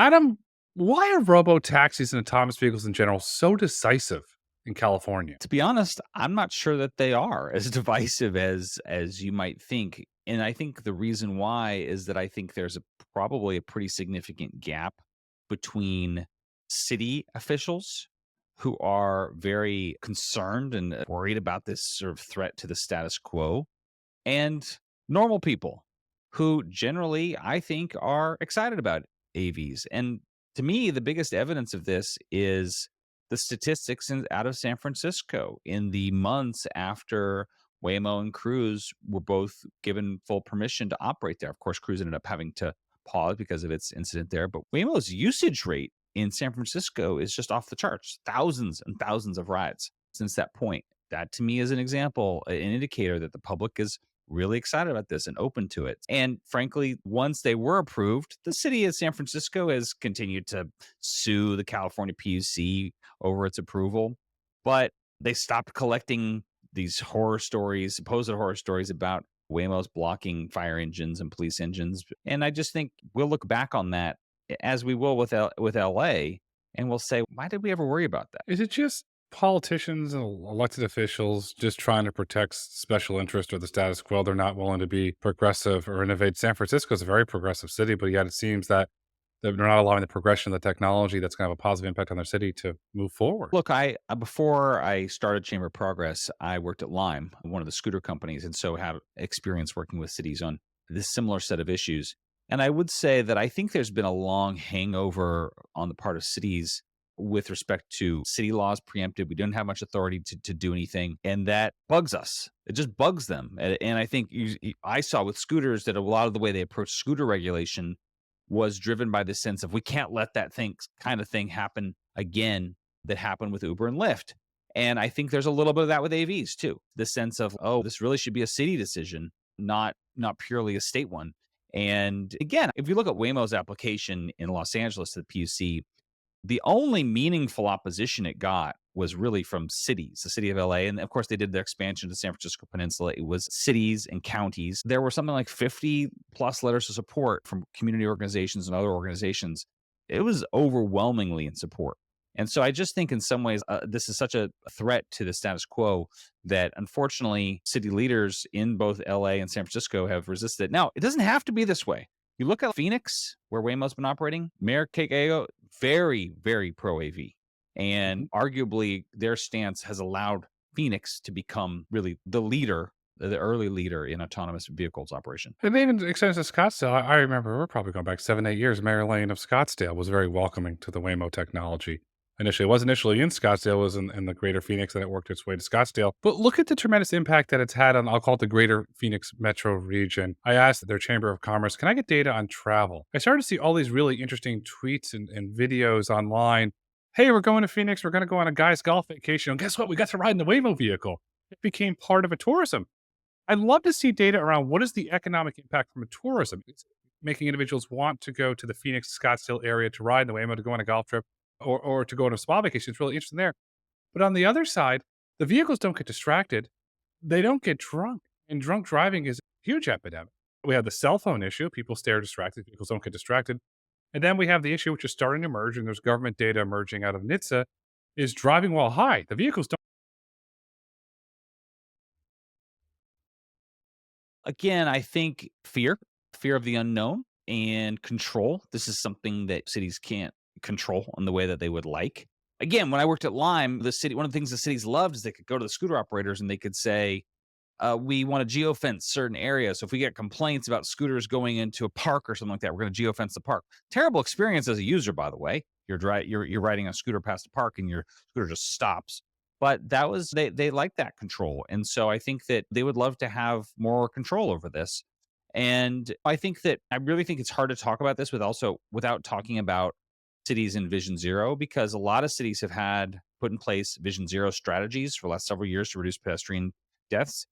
Adam, why are robo taxis and autonomous vehicles in general so decisive in California? To be honest, I'm not sure that they are as divisive as you might think. And I think the reason why is that I think there's probably a pretty significant gap between city officials who are very concerned and worried about this sort of threat to the status quo and normal people who generally I think are excited about AVs. And to me, the biggest evidence of this is the statistics out of San Francisco in the months after Waymo and Cruise were both given full permission to operate there. Of course, Cruise ended up having to pause because of its incident there, but Waymo's usage rate in San Francisco is just off the charts, thousands and thousands of rides since that point. That to me is an example, an indicator that the public is really excited about this and open to it. And frankly, once they were approved, the city of San Francisco has continued to sue the California PUC over its approval, but they stopped collecting these horror stories, supposed horror stories about Waymo's blocking fire engines and police engines. And I just think we'll look back on that as we will with LA, and we'll say, why did we ever worry about that? Is it just politicians and elected officials just trying to protect special interest or the status quo? They're not willing to be progressive or innovate. San Francisco is a very progressive city, but yet it seems that they're not allowing the progression of the technology that's going to have a positive impact on their city to move forward. Look, I before I started Chamber of Progress, I worked at Lime, one of the scooter companies, and so had experience working with cities on this similar set of issues. And I would say that I think there's been a long hangover on the part of cities with respect to city laws preempted. We don't have much authority to do anything, and that bugs us. It just bugs them. And I think I saw with scooters that a lot of the way they approach scooter regulation was driven by the sense of we can't let that thing happen again that happened with Uber and Lyft. And I think there's a little bit of that with AVs too. The sense of, oh, this really should be a city decision, not purely a state one. And again, if you look at Waymo's application in Los Angeles to the PUC, the only meaningful opposition it got was really from cities, the city of LA. And of course, they did their expansion to San Francisco Peninsula. It was cities and counties. There were something like 50 plus letters of support from community organizations and other organizations. It was overwhelmingly in support. And so I just think in some ways, this is such a threat to the status quo that unfortunately city leaders in both LA and San Francisco have resisted. Now, it doesn't have to be this way. You look at Phoenix, where Waymo's been operating, Mayor Keke very, very pro AV. Mhm. And arguably, their stance has allowed Phoenix to become really the leader, the early leader in autonomous vehicles operation. And they even extends to Scottsdale. I remember we're probably going back 7, 8 years. Mary Lane of Scottsdale was very welcoming to the Waymo technology. Initially, it was initially in Scottsdale, it was in the greater Phoenix, and it worked its way to Scottsdale. But look at the tremendous impact that it's had on, I'll call it the greater Phoenix metro region. I asked their Chamber of Commerce, can I get data on travel? I started to see all these really interesting tweets and videos online. Hey, we're going to Phoenix. We're going to go on a guy's golf vacation. And guess what? We got to ride in the Waymo vehicle. It became part of a tourism. I'd love to see data around what is the economic impact from a tourism. It's making individuals want to go to the Phoenix, Scottsdale area to ride in the Waymo, to go on a golf trip, or to go on a spa vacation. It's really interesting there. But on the other side, the vehicles don't get distracted. They don't get drunk. And drunk driving is a huge epidemic. We have the cell phone issue. People stare distracted. Vehicles don't get distracted. And then we have the issue which is starting to emerge, and there's government data emerging out of NHTSA, is driving while high. The vehicles don't. Again, I think fear of the unknown and control. This is something that cities can't control in the way that they would like. Again, when I worked at Lime, one of the things the cities loved is they could go to the scooter operators and they could say, we want to geofence certain areas. So if we get complaints about scooters going into a park or something like that, we're going to geofence the park. Terrible experience as a user, by the way. You're riding a scooter past a park and your scooter just stops. But that was they like that control, and so I think that they would love to have more control over this. And I really think it's hard to talk about this without talking about cities in Vision Zero, because a lot of cities have had put in place Vision Zero strategies for the last several years to reduce pedestrian deaths.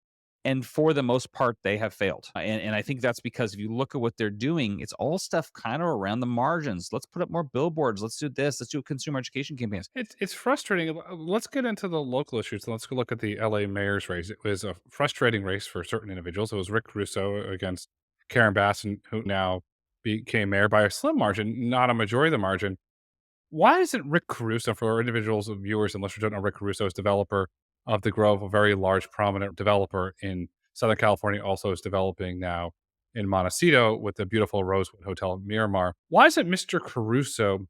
And for the most part, they have failed. And I think that's because if you look at what they're doing, it's all stuff kind of around the margins. Let's put up more billboards. Let's do this. Let's do consumer education campaigns. It's frustrating. Let's get into the local issues. Let's go look at the LA mayor's race. It was a frustrating race for certain individuals. It was Rick Russo against Karen Basson, who now became mayor by a slim margin, not a majority of the margin. Why isn't Rick Caruso, for individuals and viewers, unless you don't know Rick Caruso is developer of the Grove, a very large, prominent developer in Southern California, also is developing now in Montecito with the beautiful Rosewood Hotel Miramar. Why isn't Mr. Caruso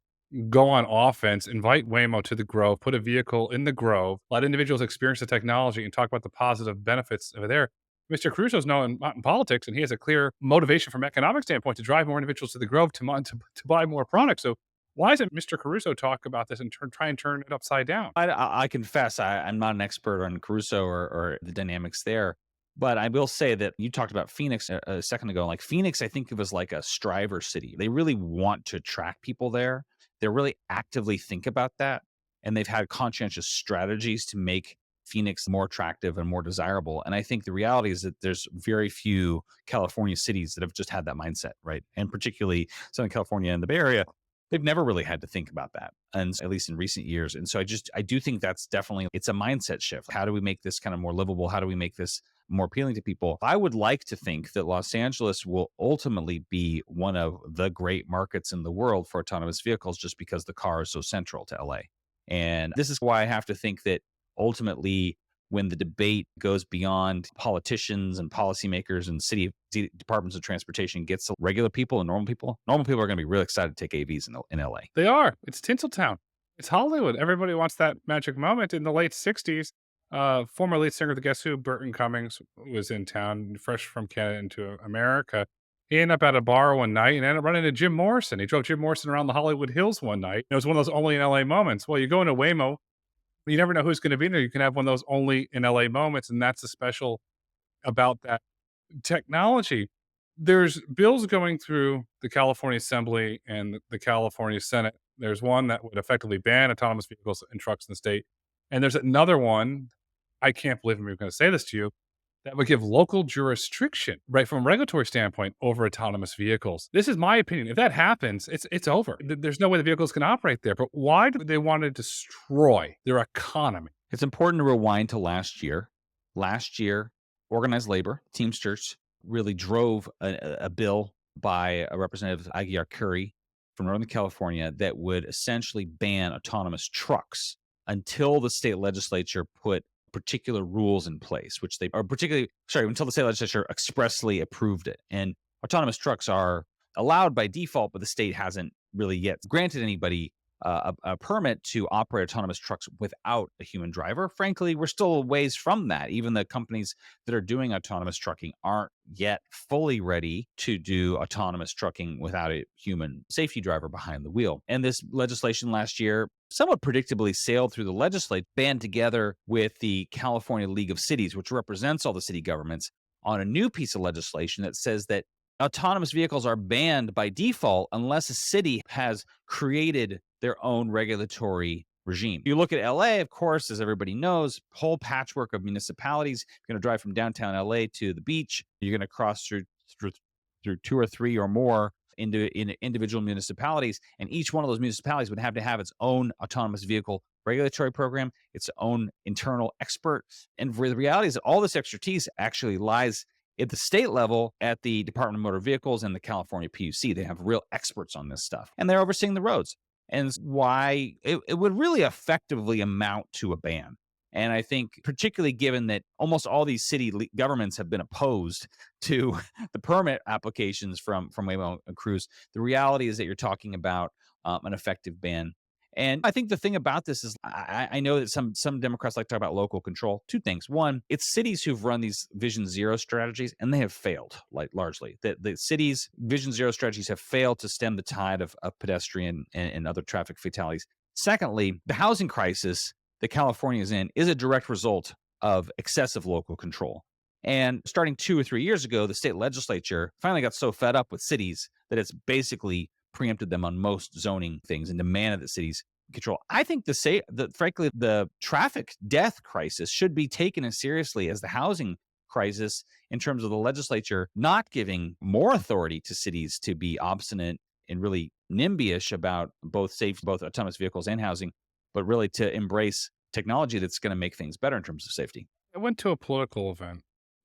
go on offense, invite Waymo to the Grove, put a vehicle in the Grove, let individuals experience the technology and talk about the positive benefits over there? Mr. Caruso's known not in politics, and he has a clear motivation from an economic standpoint to drive more individuals to the Grove to buy more products. So why doesn't Mr. Caruso talk about this and try and turn it upside down? I confess I'm not an expert on Caruso or the dynamics there, but I will say that you talked about Phoenix a second ago. Like Phoenix, I think of as like a striver city. They really want to attract people there. They really actively think about that, and they've had conscientious strategies to make Phoenix more attractive and more desirable. And I think the reality is that there's very few California cities that have just had that mindset, right? And particularly Southern California and the Bay Area, they've never really had to think about that, and at least in recent years. And so I do think that's definitely it's a mindset shift. How do we make this kind of more livable? How do we make this more appealing to people? I would like to think that Los Angeles will ultimately be one of the great markets in the world for autonomous vehicles just because the car is so central to LA. And this is why I have to think that ultimately when the debate goes beyond politicians and policymakers and departments of transportation gets to regular people and normal people are going to be really excited to take AVs in LA. They are. It's Tinseltown. It's Hollywood. Everybody wants that magic moment. In the late 60s, former lead singer of the Guess Who, Burton Cummings, was in town, fresh from Canada into America. He ended up at a bar one night and ended up running into Jim Morrison. He drove Jim Morrison around the Hollywood Hills one night. It was one of those only in LA moments. Well, you go into Waymo, you never know who's going to be there. You can have one of those only in LA moments, and that's the special about that technology. There's bills going through the California Assembly and the California Senate. There's one that would effectively ban autonomous vehicles and trucks in the state. And there's another one, I can't believe I'm even going to say this to you, that would give local jurisdiction, right, from a regulatory standpoint over autonomous vehicles. This is my opinion. If that happens, it's over. There's no way the vehicles can operate there. But why do they want to destroy their economy? It's important to rewind to last year. Last year, organized labor, Teamsters, really drove a bill by a Representative Aguilar Curry from Northern California that would essentially ban autonomous trucks until the state legislature put particular rules in place, which they are particularly, sorry, until the state legislature expressly approved it. And autonomous trucks are allowed by default, but the state hasn't really yet granted anybody a permit to operate autonomous trucks without a human driver. Frankly, we're still a ways from that. Even the companies that are doing autonomous trucking aren't yet fully ready to do autonomous trucking without a human safety driver behind the wheel. And this legislation last year somewhat predictably sailed through the legislature, band together with the California League of Cities, which represents all the city governments, on a new piece of legislation that says that autonomous vehicles are banned by default unless a city has created their own regulatory regime. You look at LA, of course, as everybody knows, whole patchwork of municipalities. You're going to drive from downtown LA to the beach. You're going to cross through two or three or more in individual municipalities, and each one of those municipalities would have to have its own autonomous vehicle regulatory program, its own internal expert. And the reality is that all this expertise actually lies at the state level at the Department of Motor Vehicles and the California PUC. They have real experts on this stuff, and they're overseeing the roads. And why it would really effectively amount to a ban. And I think, particularly given that almost all these city governments have been opposed to the permit applications from Waymo and Cruise, the reality is that you're talking about an effective ban. And I think the thing about this is I know that some Democrats like to talk about local control. Two things. One, it's cities who've run these Vision Zero strategies, and they have failed, like largely. The cities' Vision Zero strategies have failed to stem the tide of pedestrian and other traffic fatalities. Secondly, the housing crisis that California is in is a direct result of excessive local control. And starting 2 or 3 years ago, the state legislature finally got so fed up with cities that it's basically preempted them on most zoning things and demanded that cities control. I think frankly, the traffic death crisis should be taken as seriously as the housing crisis in terms of the legislature not giving more authority to cities to be obstinate and really NIMBY-ish about both autonomous vehicles and housing, but really to embrace technology that's going to make things better in terms of safety. I went to a political event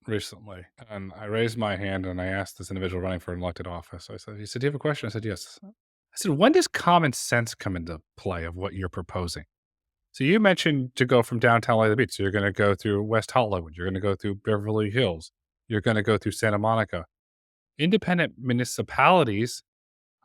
recently, and I raised my hand and I asked this individual running for an elected office. I said, he said, "Do you have a question?" I said, "Yes." I said, "When does common sense come into play of what you're proposing?" So you mentioned to go from downtown LA to the beach. So you're going to go through West Hollywood. You're going to go through Beverly Hills. You're going to go through Santa Monica. Independent municipalities.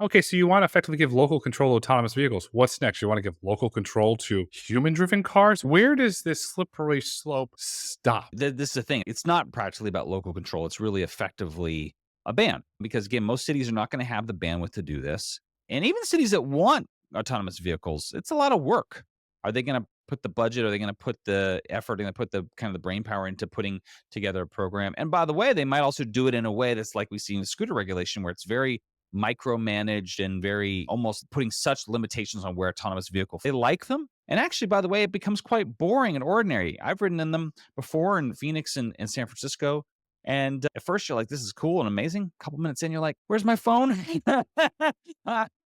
Okay, so you want to effectively give local control to autonomous vehicles. What's next? You want to give local control to human driven cars? Where does this slippery slope stop? This is the thing. It's not practically about local control. It's really effectively a ban because, again, most cities are not going to have the bandwidth to do this. And even cities that want autonomous vehicles, it's a lot of work. Are they going to put the budget? Are they going to put the effort? Are they going to put the kind of the brain power into putting together a program? And by the way, they might also do it in a way that's like we see in the scooter regulation, where it's very micromanaged and very almost putting such limitations on where autonomous vehicles they like them. And actually, by the way, it becomes quite boring and ordinary. I've ridden in them before in Phoenix and San Francisco. And at first, you're like, "This is cool and amazing." A couple minutes in, you're like, "Where's my phone?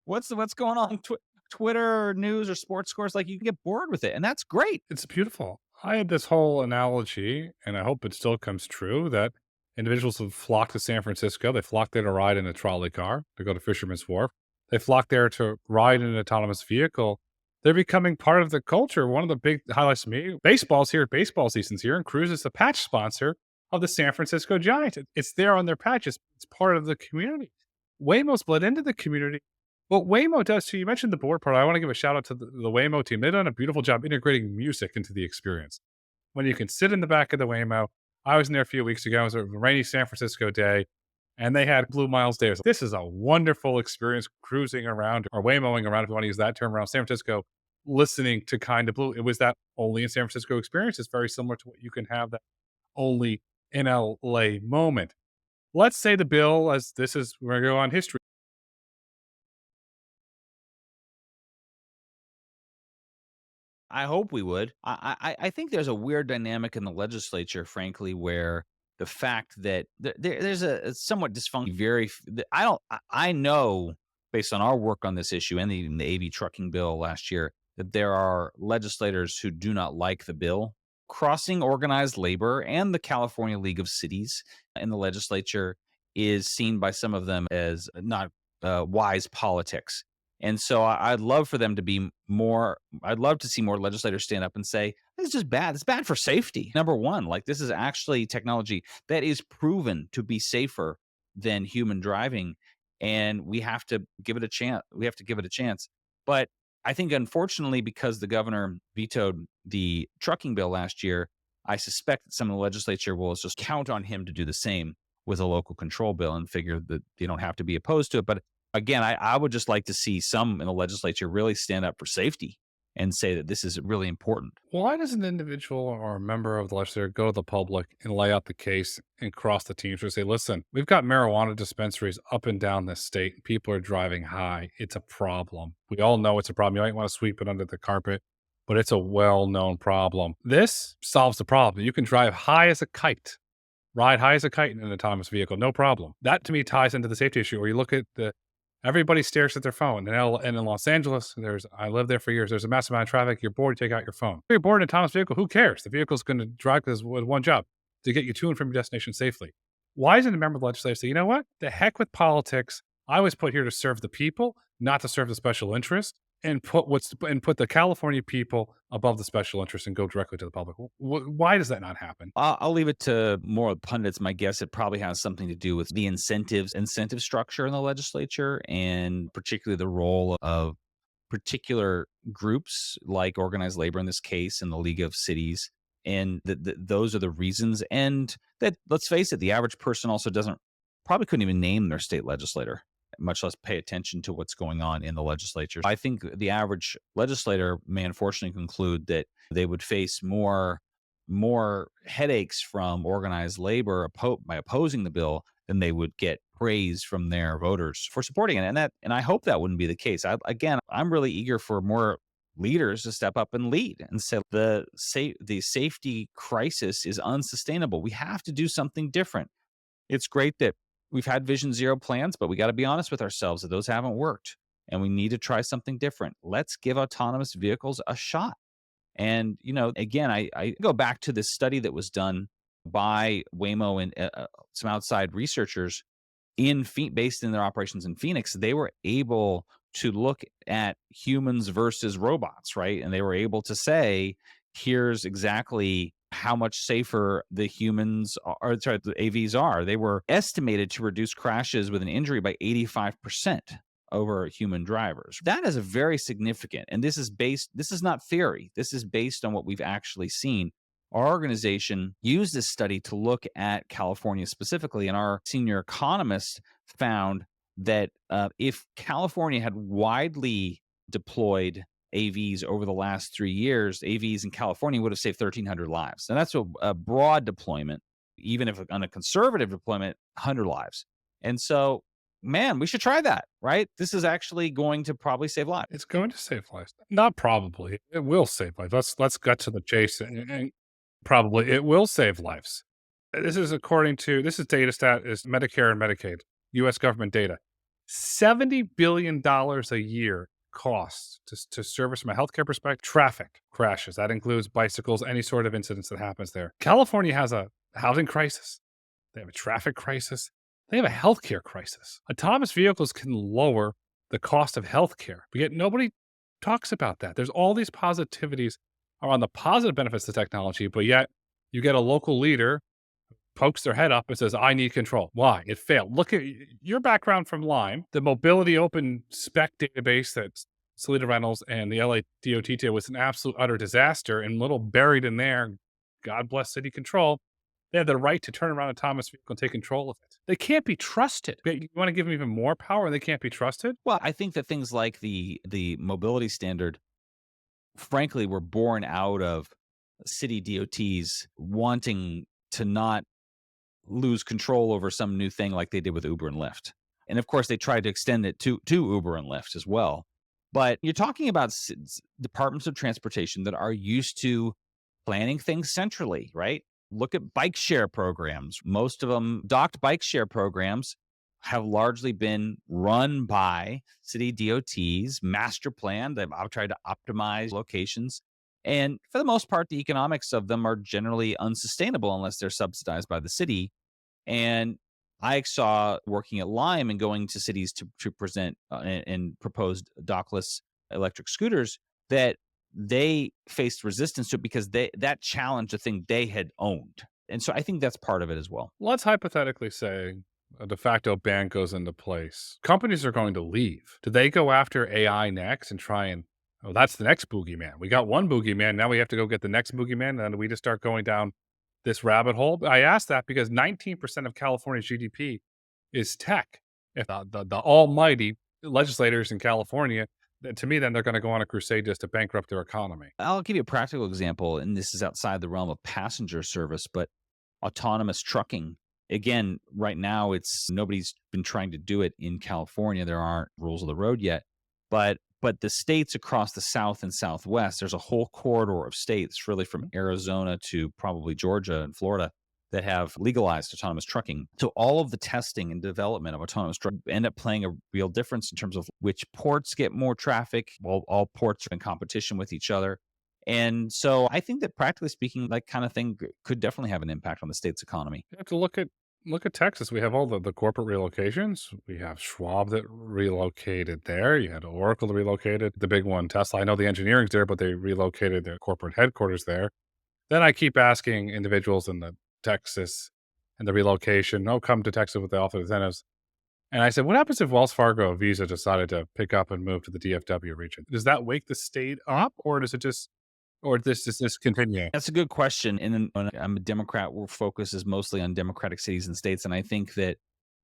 What's going on? Twitter or news or sports scores?" Like, you can get bored with it, and that's great. It's beautiful. I had this whole analogy, and I hope it still comes true, that individuals have flocked to San Francisco. They flocked there to ride in a trolley car, to go to Fisherman's Wharf. They flocked there to ride in an autonomous vehicle. They're becoming part of the culture. One of the big highlights to me, baseball's here, baseball season's here, and Cruise is the patch sponsor of the San Francisco Giants. It's there on their patches. It's part of the community. Waymo's bled into the community. What Waymo does too, you mentioned the board part. I want to give a shout out to the Waymo team. They've done a beautiful job integrating music into the experience. When you can sit in the back of the Waymo, I was in there a few weeks ago. It was a rainy San Francisco day, and they had Blue Miles Day. This is a wonderful experience cruising around or Waymoing around, if you want to use that term, around San Francisco, listening to Kind of Blue. It was that only in San Francisco experience. It's very similar to what you can have that only in LA moment. Let's say the bill, as this is, we're going to go on history. I hope we would. I think there's a weird dynamic in the legislature, frankly, where the fact that there's a somewhat dysfunction. I don't. I know based on our work on this issue and the AV trucking bill last year that there are legislators who do not like the bill. Crossing organized labor and the California League of Cities in the legislature is seen by some of them as not wise politics. And so I'd love for them to be more. I'd love to see more legislators stand up and say, "This is just bad. It's bad for safety." Number one, like, this is actually technology that is proven to be safer than human driving, and we have to give it a chance. We have to give it a chance. But I think, unfortunately, because the governor vetoed the trucking bill last year, I suspect that some of the legislature will just count on him to do the same with a local control bill and figure that they don't have to be opposed to it. But again, I would just like to see some in the legislature really stand up for safety and say that this is really important. Why does an individual or a member of the legislature go to the public and lay out the case and cross the teams and say, listen, we've got marijuana dispensaries up and down this state. People are driving high. It's a problem. We all know it's a problem. You might want to sweep it under the carpet, but it's a well known problem. This solves the problem. You can drive high as a kite, ride high as a kite in an autonomous vehicle, no problem. That to me ties into the safety issue. Or you look at the everybody stares at their phone. And in Los Angeles, I lived there for years. There's a massive amount of traffic. You're bored, you take out your phone. If you're bored in a autonomous vehicle, who cares? The vehicle's going to drive with one job to get you to and from your destination safely. Why isn't a member of the legislature say, you know what? The heck with politics. I was put here to serve the people, not to serve the special interest, and put the California people above the special interest and go directly to the public. Why does that not happen? I'll leave it to more pundits. My guess it probably has something to do with the incentive structure in the legislature, and particularly the role of particular groups like organized labor in this case and the League of Cities. And those are the reasons. And that, let's face it, the average person also probably couldn't even name their state legislator, much less pay attention to what's going on in the legislature. I think the average legislator may unfortunately conclude that they would face more headaches from organized labor by opposing the bill than they would get praise from their voters for supporting it. And I hope that wouldn't be the case. I'm really eager for more leaders to step up and lead and say the safety crisis is unsustainable. We have to do something different. It's great that we've had Vision Zero plans, but we got to be honest with ourselves that those haven't worked, and we need to try something different. Let's give autonomous vehicles a shot. And, again, I go back to this study that was done by Waymo and some outside researchers based in their operations in Phoenix. They were able to look at humans versus robots, right? And they were able to say, here's exactly how much safer the humans are, or sorry, the AVs are. They were estimated to reduce crashes with an injury by 85% over human drivers. That is a very significant, and this is not theory. This is based on what we've actually seen. Our organization used this study to look at California specifically, and our senior economist found that if California had widely deployed AVs over the last 3 years, AVs in California would have saved 1,300 lives. And that's a broad deployment, even if on a conservative deployment, 100 lives. And so, man, we should try that, right? This is actually going to probably save lives. It's going to save lives. Not probably. It will save lives. Let's get to the chase and probably it will save lives. This is according to this is data stat is Medicare and Medicaid, US government data. $70 billion a year costs to service from a healthcare perspective, traffic crashes. That includes bicycles, any sort of incidents that happens there. California has a housing crisis. They have a traffic crisis. They have a healthcare crisis. Autonomous vehicles can lower the cost of healthcare, but yet nobody talks about that. There's all these positivities around the positive benefits of technology, but yet you get a local leader pokes their head up and says, I need control. Why? It failed. Look at your background from Lime, the mobility open spec database that Selena Reynolds and the LA DOT did was an absolute utter disaster, and little buried in there, God bless city control. They have the right to turn around a autonomous vehicle and take control of it. They can't be trusted. You want to give them even more power and they can't be trusted? Well, I think that things like the mobility standard, frankly, were born out of city DOTs wanting to not lose control over some new thing like they did with Uber and Lyft. And of course, they tried to extend it to Uber and Lyft as well. But you're talking about departments of transportation that are used to planning things centrally, right? Look at bike share programs. Most of them, docked bike share programs, have largely been run by city DOTs, master plan. They've tried to optimize locations. And for the most part, the economics of them are generally unsustainable unless they're subsidized by the city. And I saw working at Lime and going to cities to present and proposed dockless electric scooters that they faced resistance to it because that challenged a thing they had owned. And so I think that's part of it as well. Let's hypothetically say a de facto ban goes into place. Companies are going to leave. Do they go after AI next and try and, oh, that's the next boogeyman? We got one boogeyman. Now we have to go get the next boogeyman. And we just start going down this rabbit hole. I asked that because 19% of California's GDP is tech. If the almighty legislators in California, to me, then they're going to go on a crusade just to bankrupt their economy. I'll give you a practical example, and this is outside the realm of passenger service, but autonomous trucking. Again, right now, nobody's been trying to do it in California. There aren't rules of the road yet, but the states across the South and Southwest, there's a whole corridor of states, really from Arizona to probably Georgia and Florida, that have legalized autonomous trucking. So all of the testing and development of autonomous trucking end up playing a real difference in terms of which ports get more traffic. Well, all ports are in competition with each other. And so I think that practically speaking, that kind of thing could definitely have an impact on the state's economy. You have to look at Texas. We have all the corporate relocations. We have Schwab that relocated there. You had Oracle that relocated. The big one, Tesla. I know the engineering's there, but they relocated their corporate headquarters there. Then I keep asking individuals in the Texas and the relocation, oh, come to Texas with the offer incentives. And I said, what happens if Wells Fargo or Visa decided to pick up and move to the DFW region? Does that wake the state up, or does it just, or does this continue? That's a good question. And then when I'm a Democrat, our focus is mostly on Democratic cities and states. And I think that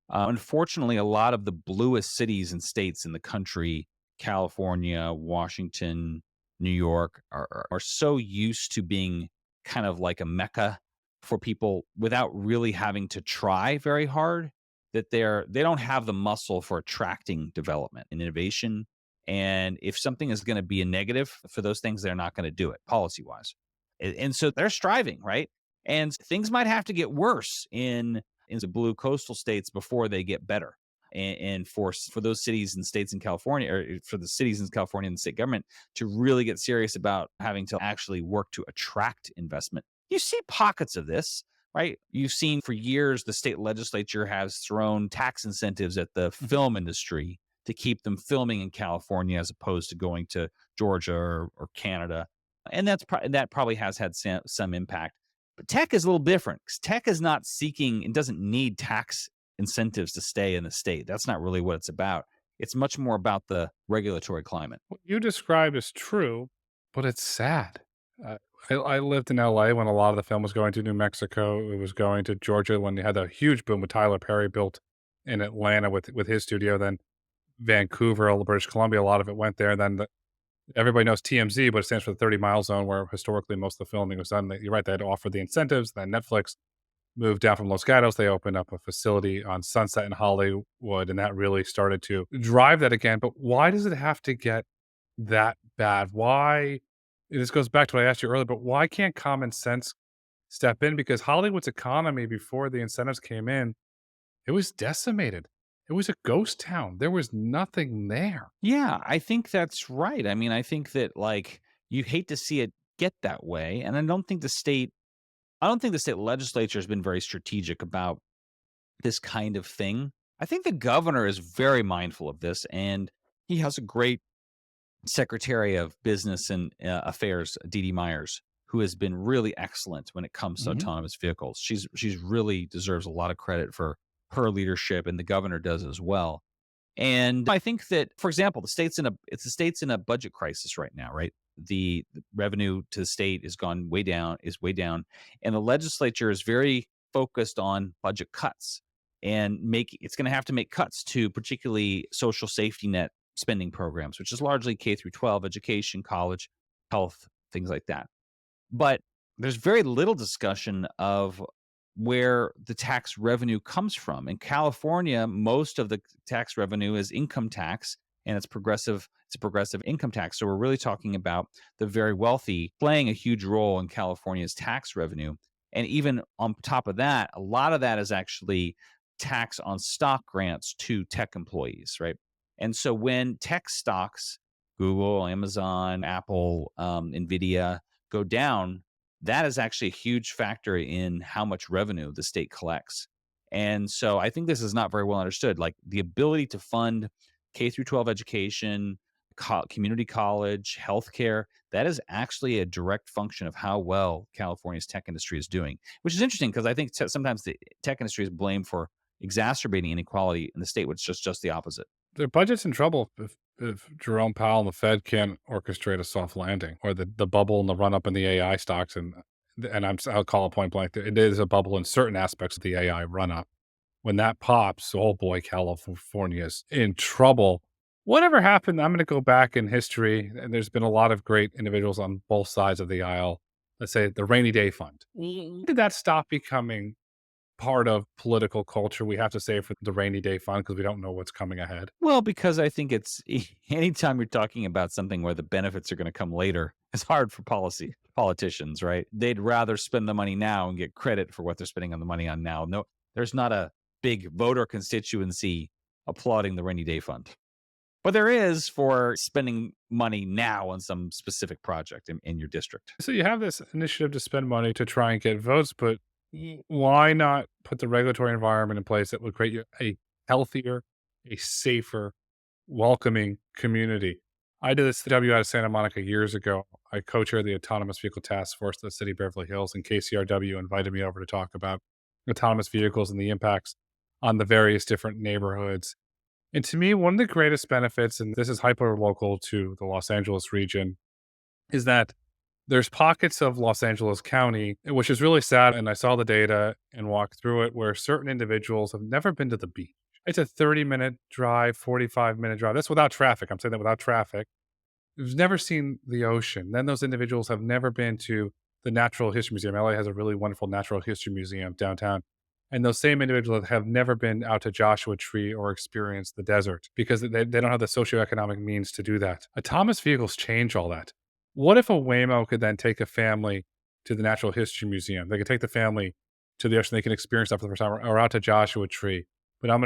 unfortunately, a lot of the bluest cities and states in the country, California, Washington, New York, are so used to being kind of like a mecca for people without really having to try very hard, that they don't have the muscle for attracting development and innovation. And if something is going to be a negative for those things, they're not going to do it policy wise. And so they're striving, right? And things might have to get worse in the blue coastal states before they get better. And for those cities and states in California, or for the cities in California and the state government to really get serious about having to actually work to attract investment. You see pockets of this, right? You've seen for years the state legislature has thrown tax incentives at the film industry to keep them filming in California as opposed to going to Georgia or Canada. And that probably has had some impact. But tech is a little different 'cause tech is not seeking and doesn't need tax incentives to stay in the state. That's not really what it's about. It's much more about the regulatory climate. What you described is true, but it's sad. Uh, I lived in LA when a lot of the film was going to New Mexico. It was going to Georgia when they had a huge boom with Tyler Perry built in Atlanta with his studio. Then Vancouver, British Columbia, a lot of it went there. Everybody knows TMZ, but it stands for the 30 mile zone where historically most of the filming was done. You're right, they had to offer the incentives. Then Netflix moved down from Los Gatos. They opened up a facility on Sunset in Hollywood, and that really started to drive that again. But why does it have to get that bad? Why? This goes back to what I asked you earlier, but why can't common sense step in? Because Hollywood's economy before the incentives came in, it was decimated. It was a ghost town. There was nothing there. Yeah, I think that's right. I mean, I think that like you hate to see it get that way, and I don't think the state legislature has been very strategic about this kind of thing. I think the governor is very mindful of this, and he has a great Secretary of Business and Affairs, Dee Dee Myers, who has been really excellent when it comes to Mhm. autonomous vehicles. She's really deserves a lot of credit for her leadership, and the governor does as well. And I think that, for example, the state's in a budget crisis right now, right? The revenue to the state is way down, and the legislature is very focused on budget cuts and it's going to have to make cuts to particularly social safety net spending programs, which is largely K through 12 education, college, health, things like that. But there's very little discussion of where the tax revenue comes from. In California, most of the tax revenue is income tax, and it's progressive. It's a progressive income tax. So we're really talking about the very wealthy playing a huge role in California's tax revenue. And even on top of that, a lot of that is actually tax on stock grants to tech employees, right? And so when tech stocks, Google, Amazon, Apple, Nvidia, go down, that is actually a huge factor in how much revenue the state collects. And so I think this is not very well understood. Like the ability to fund K through 12 education, community college, healthcare, that is actually a direct function of how well California's tech industry is doing, which is interesting because I think sometimes the tech industry is blamed for exacerbating inequality in the state, which is just the opposite. Their budget's in trouble if Jerome Powell and the Fed can't orchestrate a soft landing or the bubble and the run up in the AI stocks. I'll call it point blank. It is a bubble in certain aspects of the AI run up. When that pops, oh boy, California's in trouble. Whatever happened, I'm going to go back in history, and there's been a lot of great individuals on both sides of the aisle. Let's say the rainy day fund. When did that stop becoming part of political culture? We have to say for the rainy day fund because we don't know what's coming ahead. Well, because I think it's anytime you're talking about something where the benefits are going to come later, it's hard for politicians, right? They'd rather spend the money now and get credit for what they're spending on the money on now. No, there's not a big voter constituency applauding the rainy day fund. But there is for spending money now on some specific project in your district. So you have this initiative to spend money to try and get votes, but why not put the regulatory environment in place that would create a healthier, a safer, welcoming community? I did this W out of Santa Monica years ago. I co-chaired the Autonomous Vehicle Task Force at the City of Beverly Hills, and KCRW invited me over to talk about autonomous vehicles and the impacts on the various different neighborhoods. And to me, one of the greatest benefits, and this is hyper local to the Los Angeles region, is that there's pockets of Los Angeles County, which is really sad. And I saw the data and walked through it where certain individuals have never been to the beach. It's a 30-minute drive, 45-minute drive. That's without traffic. I'm saying that without traffic. Who've never seen the ocean. Then those individuals have never been to the Natural History Museum. LA has a really wonderful Natural History Museum downtown. And those same individuals have never been out to Joshua Tree or experienced the desert because they don't have the socioeconomic means to do that. Autonomous vehicles change all that. What if a Waymo could then take a family to the Natural History Museum? They could take the family to the ocean. They can experience that for the first time, or out to Joshua Tree. But now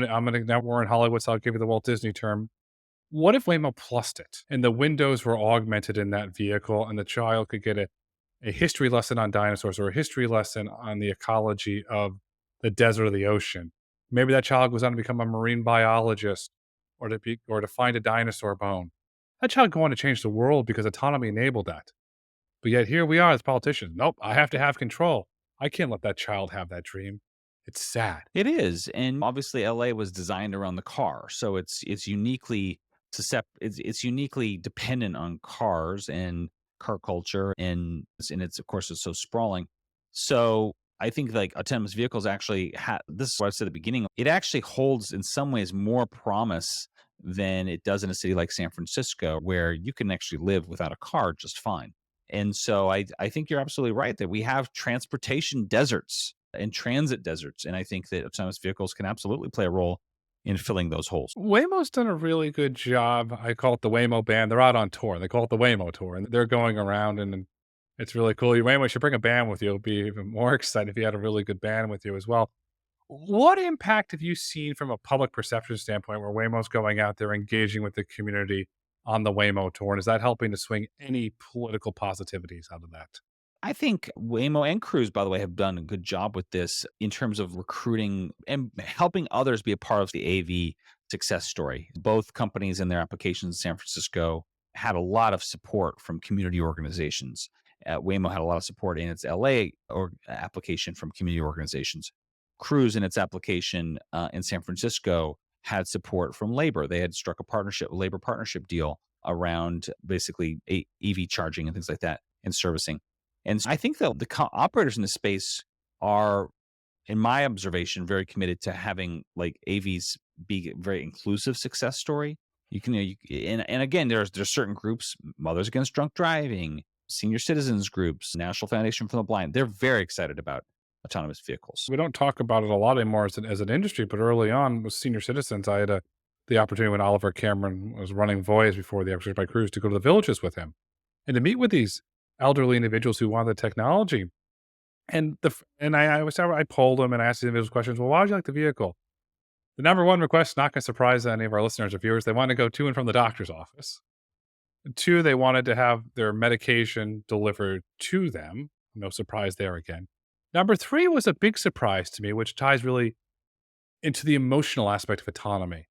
we're in Hollywood, so I'll give you the Walt Disney term. What if Waymo plussed it and the windows were augmented in that vehicle and the child could get a history lesson on dinosaurs or a history lesson on the ecology of the desert or the ocean. Maybe that child goes on to become a marine biologist or to find a dinosaur bone. That child go on to change the world because autonomy enabled that. But yet here we are as politicians. Nope, I have to have control. I can't let that child have that dream. It's sad. It is, and obviously LA was designed around the car, so it's uniquely it's uniquely dependent on cars and car culture, and it's of course it's so sprawling. So I think like autonomous vehicles actually this is what I said at the beginning. It actually holds in some ways more promise than it does in a city like San Francisco, where you can actually live without a car just fine. And so I think you're absolutely right that we have transportation deserts and transit deserts. And I think that autonomous vehicles can absolutely play a role in filling those holes. Waymo's done a really good job. I call it the Waymo band. They're out on tour. They call it the Waymo tour, and they're going around, and it's really cool. You Waymo should bring a band with you. It'll be even more excited if you had a really good band with you as well. What impact have you seen from a public perception standpoint where Waymo's going out there engaging with the community on the Waymo tour? And is that helping to swing any political positivities out of that? I think Waymo and Cruise, by the way, have done a good job with this in terms of recruiting and helping others be a part of the AV success story. Both companies and their applications in San Francisco had a lot of support from community organizations. Waymo had a lot of support in its LA application from community organizations. Cruise, in its application in San Francisco, had support from labor. They had struck a labor partnership deal around basically EV charging and things like that and servicing. And I think that the operators in the space are, in my observation, very committed to having like AVs be a very inclusive success story. You can, and again, there's certain groups, Mothers Against Drunk Driving, senior citizens groups, National Foundation for the Blind. They're very excited about autonomous vehicles. We don't talk about it a lot anymore as an industry, but early on with senior citizens, I had the opportunity when Oliver Cameron was running Voyage before the Exercise by Cruise to go to the villages with him and to meet with these elderly individuals who wanted the technology. And I polled them and asked the individuals questions. Well, why would you like the vehicle? The number one request, not going to surprise any of our listeners or viewers, they want to go to and from the doctor's office. Two, they wanted to have their medication delivered to them. No surprise there again. Number three was a big surprise to me, which ties really into the emotional aspect of autonomy.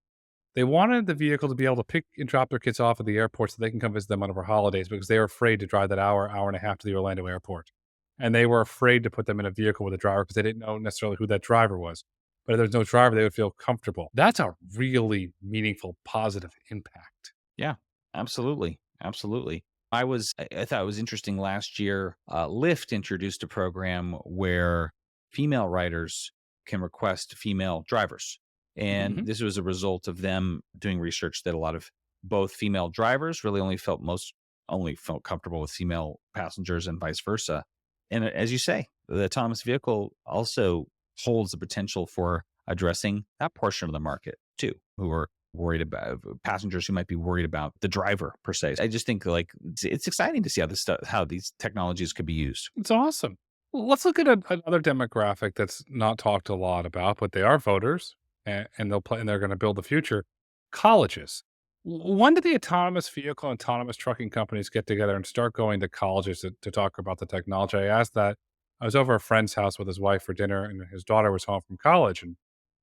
They wanted the vehicle to be able to pick and drop their kids off at the airport so they can come visit them on our holidays because they were afraid to drive that hour and a half to the Orlando airport. And they were afraid to put them in a vehicle with a driver because they didn't know necessarily who that driver was. But if there's no driver, they would feel comfortable. That's a really meaningful, positive impact. Yeah, absolutely. Absolutely. I thought it was interesting last year. Lyft introduced a program where female riders can request female drivers. And Hmm. this was a result of them doing research that a lot of both female drivers really only felt comfortable with female passengers and vice versa. And as you say, the autonomous vehicle also holds the potential for addressing that portion of the market too, who are worried about passengers who might be worried about the driver per se. I just think like it's exciting to see how these technologies could be used. It's awesome. Well, let's look at another demographic that's not talked a lot about, but they are voters and they'll play and they're going to build the future. Colleges. When did the autonomous vehicle and autonomous trucking companies get together and start going to colleges to talk about the technology? I asked that. I was over a friend's house with his wife for dinner, and his daughter was home from college, and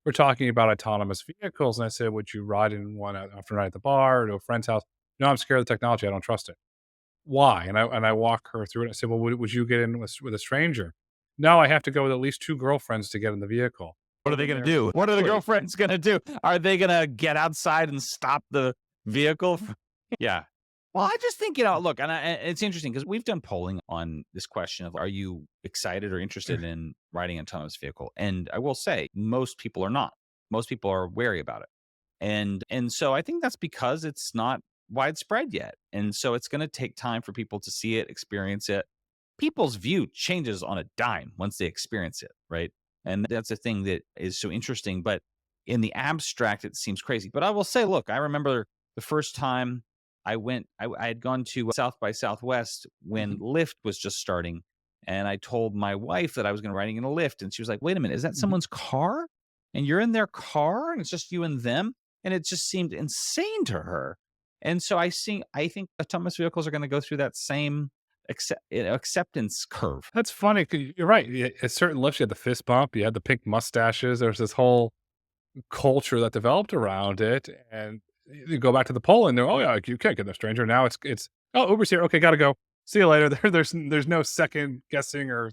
we're talking about autonomous vehicles. And I said, "Would you ride in one after a night at the bar or to a friend's house?" No, I'm scared of the technology. I don't trust it. Why? And I walk her through it. I said, "Well, would you get in with a stranger?" No, I have to go with at least two girlfriends to get in the vehicle. What are I've they been going to there do? What are the quickly. girlfriends going to do? Are they going to get outside and stop the vehicle? Yeah. Well, I just think, look, and it's interesting because we've done polling on this question of are you excited or interested in riding an autonomous vehicle? And I will say most people are not. Most people are wary about it. And so I think that's because it's not widespread yet. And so it's going to take time for people to see it, experience it. People's view changes on a dime once they experience it, right? And that's a thing that is so interesting, but in the abstract it seems crazy. But I will say, look, I remember the first time I had gone to South by Southwest when Mhm. Lyft was just starting, and I told my wife that I was going to riding in a Lyft, and she was like, "Wait a minute, is that Mhm. someone's car? And you're in their car, and it's just you and them?" And it just seemed insane to her. And so I think autonomous vehicles are going to go through that same acceptance curve. That's funny 'cause you're right. At certain lifts, you had the fist bump, you had the pink mustaches. There was this whole culture that developed around it, and you go back to the Poland, they're, "Oh, yeah, you can't get no stranger." Now "Oh, Uber's here. Okay, gotta go. See you later." There's no second guessing or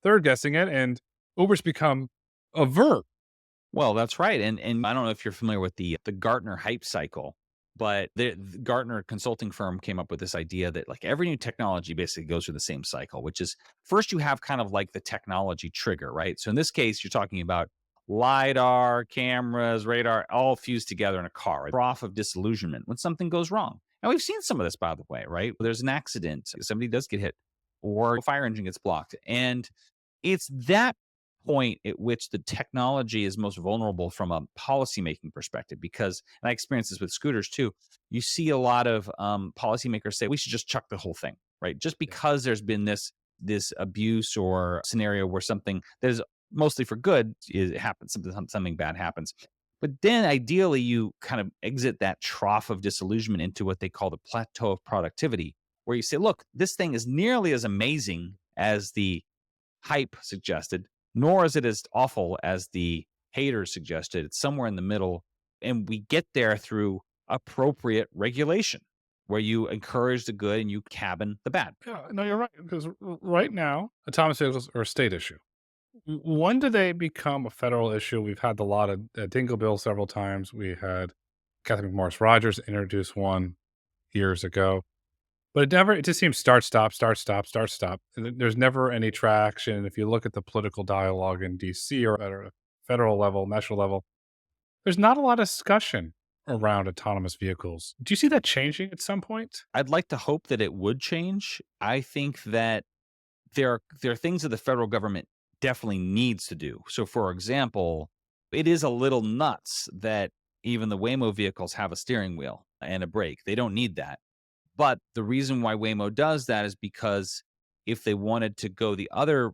third guessing it, and Uber's become a verb. Well, that's right, and I don't know if you're familiar with the Gartner hype cycle, but the Gartner consulting firm came up with this idea that like every new technology basically goes through the same cycle, which is first you have kind of like the technology trigger, right? So in this case, you're talking about lidar, cameras, radar, all fused together in a car, right? Trough of disillusionment when something goes wrong. And we've seen some of this, by the way, right? There's an accident, somebody does get hit, or a fire engine gets blocked, and it's that point at which the technology is most vulnerable from a policymaking perspective because and I experience this with scooters too. You see a lot of policymakers say we should just chuck the whole thing, right? Just Yeah. because there's been this abuse or scenario where something that is mostly for good is it happens, something bad happens. But then ideally you kind of exit that trough of disillusionment into what they call the plateau of productivity, where you say, look, this thing is nearly as amazing as the hype suggested, nor is it as awful as the haters suggested. It's somewhere in the middle. And we get there through appropriate regulation where you encourage the good and you cabin the bad. Yeah, no, you're right, because right now, autonomous vehicles are a state issue. When do they become a federal issue? We've had the lot of Dingle bill several times. We had Catherine Morris Rogers introduce one years ago. But it just seems start, stop, start, stop, start, stop. And there's never any traction. If you look at the political dialogue in DC or at a federal level, national level, there's not a lot of discussion around autonomous vehicles. Do you see that changing at some point? I'd like to hope that it would change. I think that there are things that the federal government definitely needs to do. So, for example, it is a little nuts that even the Waymo vehicles have a steering wheel and a brake. They don't need that. But the reason why Waymo does that is because if they wanted to go the other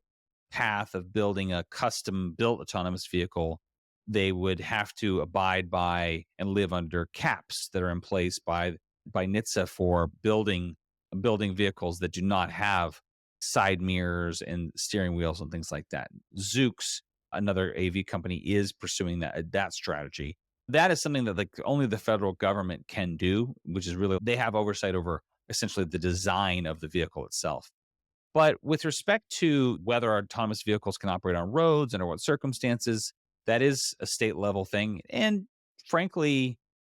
path of building a custom built autonomous vehicle, they would have to abide by and live under caps that are in place by NHTSA for building vehicles that do not have side mirrors and steering wheels and things like that. Zoox, another AV company, is pursuing that strategy. That is something that like only the federal government can do, which is really they have oversight over essentially the design of the vehicle itself. But with respect to whether autonomous vehicles can operate on roads, under what circumstances, that is a state level thing. And frankly,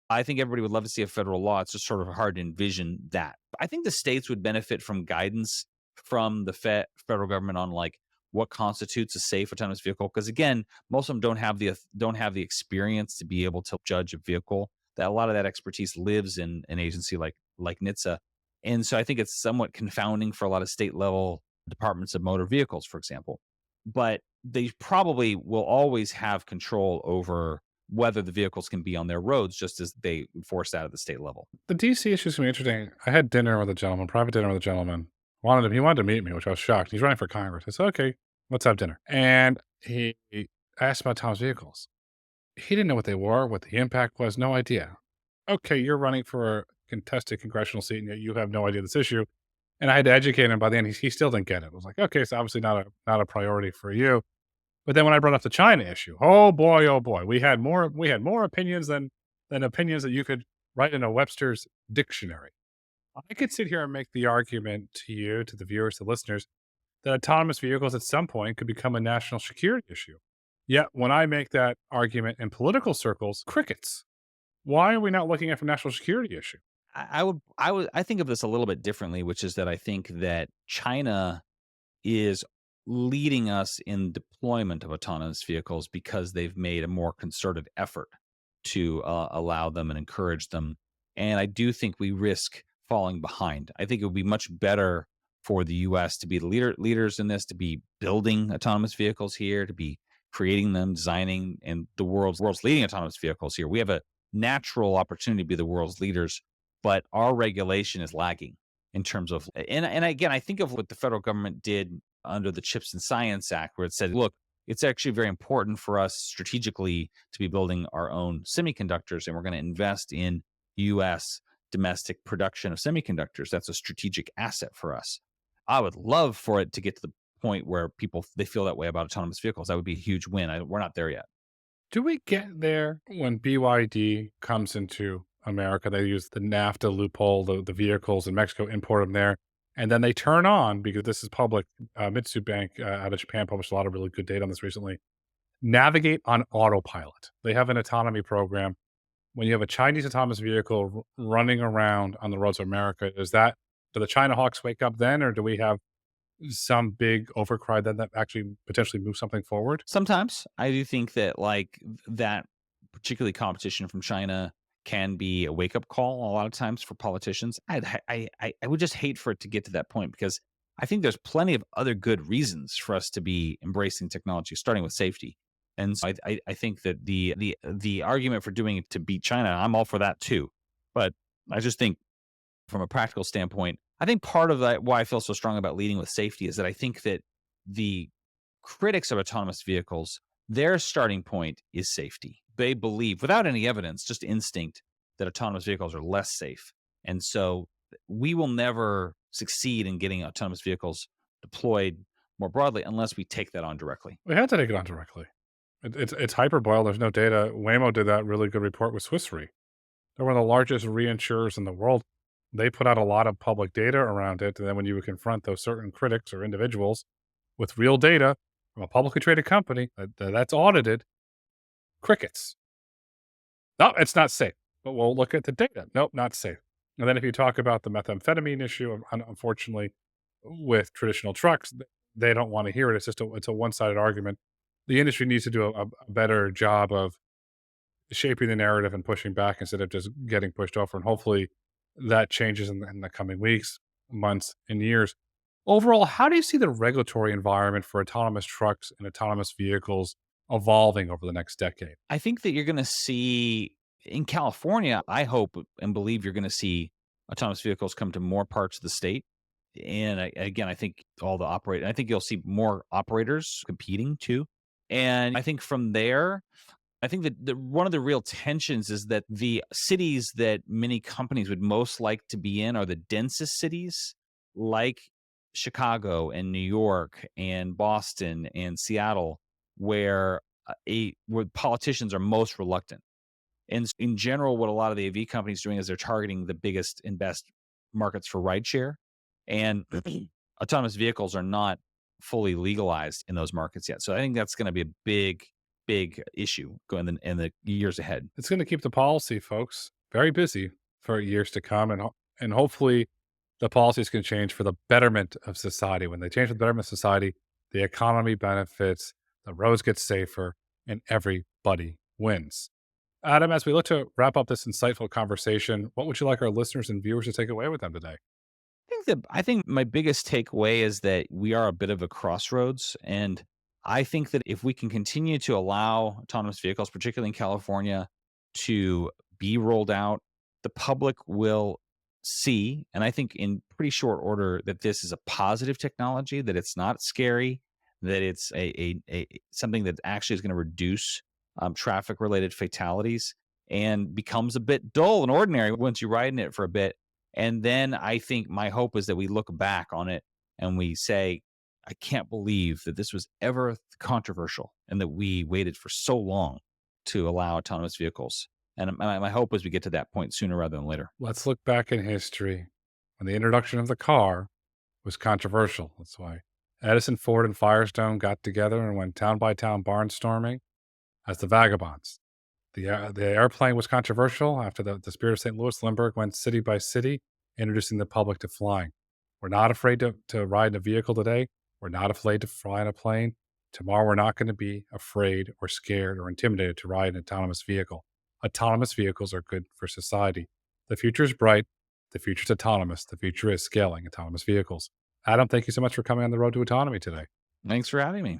I think everybody would love to see a federal law. It's just sort of hard to envision that. I think the states would benefit from guidance from the federal government on like what constitutes a safe autonomous vehicle. Because again, most of them don't have the experience to be able to judge a vehicle. That a lot of that expertise lives in an agency like NHTSA, and so I think it's somewhat confounding for a lot of state level departments of motor vehicles, for example. But they probably will always have control over whether the vehicles can be on their roads, just as they enforce that at the state level. The DC issue is gonna be interesting. I had dinner with a gentleman, private dinner with a gentleman. He wanted to meet me, which I was shocked. He's running for Congress. I said, "Okay, let's have dinner." And he asked about autonomous vehicles. He didn't know what they were, what the impact was, no idea. Okay, you're running for a contested congressional seat, and yet you have no idea this issue. And I had to educate him. By the end, he still didn't get it. I was like, okay, it's obviously not a priority for you. But then when I brought up the China issue, oh boy, we had more opinions than opinions that you could write in a Webster's dictionary. I could sit here and make the argument to you, to the viewers, to listeners, that autonomous vehicles at some point could become a national security issue. Yet when I make that argument in political circles, crickets. Why are we not looking at a national security issue? I think of this a little bit differently, which is that I think that China is leading us in deployment of autonomous vehicles because they've made a more concerted effort to allow them and encourage them. And I do think we risk falling behind. I think it would be much better for the U.S. to be the leaders in this, to be building autonomous vehicles here, to be creating them, designing, and the world's leading autonomous vehicles here. We have a natural opportunity to be the world's leaders, but our regulation is lagging in terms of and again, I think of what the federal government did under the Chips and Science Act, where it said, look, it's actually very important for us strategically to be building our own semiconductors, and we're going to invest in U.S. domestic production of semiconductors. That's a strategic asset for us. I would love for it to get to the point where people they feel that way about autonomous vehicles. That would be a huge win. We're not there yet. Do we get there when BYD comes into America? They use the NAFTA loophole, the vehicles in Mexico, import them there, and then they turn on, because this is public. Mitsu Bank out of Japan published a lot of really good data on this recently. Navigate on autopilot. They have an autonomy program. When you have a Chinese autonomous vehicle running around on the roads of America, do the China hawks wake up then, or do we have some big overcry then that actually potentially moves something forward? Sometimes I do think that that particularly competition from China can be a wake up call a lot of times for politicians. I would just hate for it to get to that point because I think there's plenty of other good reasons for us to be embracing technology, starting with safety. And so I think that the argument for doing it to beat China, I'm all for that too. But I just think from a practical standpoint, I think part of that why I feel so strong about leading with safety is that I think that the critics of autonomous vehicles, their starting point is safety. They believe, without any evidence, just instinct, that autonomous vehicles are less safe. And so we will never succeed in getting autonomous vehicles deployed more broadly unless we take that on directly. We had to take it on directly. It's hyperboiled. There's no data. Waymo did that really good report with Swiss Re. They're one of the largest reinsurers in the world. They put out a lot of public data around it. And then when you would confront those certain critics or individuals with real data from a publicly traded company that's audited, crickets. No, it's not safe. But we'll look at the data. Nope, not safe. And then if you talk about the methamphetamine issue, unfortunately, with traditional trucks, they don't want to hear it. It's a one sided argument. The industry needs to do a better job of shaping the narrative and pushing back instead of just getting pushed over. And hopefully that changes in the coming weeks, months, and years. Overall, how do you see the regulatory environment for autonomous trucks and autonomous vehicles evolving over the next decade? I think that you're going to see in California, I hope and believe you're going to see autonomous vehicles come to more parts of the state. And again, I think I think you'll see more operators competing too. And I think from there, I think that one of the real tensions is that the cities that many companies would most like to be in are the densest cities, like Chicago and New York and Boston and Seattle, where where politicians are most reluctant. And in general, what a lot of the AV companies doing is they're targeting the biggest and best markets for rideshare, and autonomous vehicles are not fully legalized in those markets yet. So I think that's going to be a big issue going in the years ahead. It's going to keep the policy folks very busy for years to come, and hopefully the policies can change for the betterment of society. When they change for the betterment of society, the economy benefits, the roads get safer, and everybody wins. Adam, as we look to wrap up this insightful conversation, what would you like our listeners and viewers to take away with them today? I think my biggest takeaway is that we are a bit of a crossroads, and I think that if we can continue to allow autonomous vehicles, particularly in California, to be rolled out, the public will see, and I think in pretty short order, that this is a positive technology, that it's not scary, that it's a something that actually is going to reduce traffic related fatalities and becomes a bit dull and ordinary once you ride in it for a bit. And then I think my hope is that we look back on it and we say, I can't believe that this was ever controversial and that we waited for so long to allow autonomous vehicles. And my hope is we get to that point sooner rather than later. Let's look back in history when the introduction of the car was controversial. That's why Edison, Ford, and Firestone got together and went town by town barnstorming as the Vagabonds. The airplane was controversial after the Spirit of St. Louis. Lindbergh went city by city, introducing the public to flying. We're not afraid to ride in a vehicle today. We're not afraid to fly in a plane. Tomorrow, we're not going to be afraid or scared or intimidated to ride an autonomous vehicle. Autonomous vehicles are good for society. The future is bright. The future is autonomous. The future is scaling autonomous vehicles. Adam, thank you so much for coming on the road to autonomy today. Thanks for having me.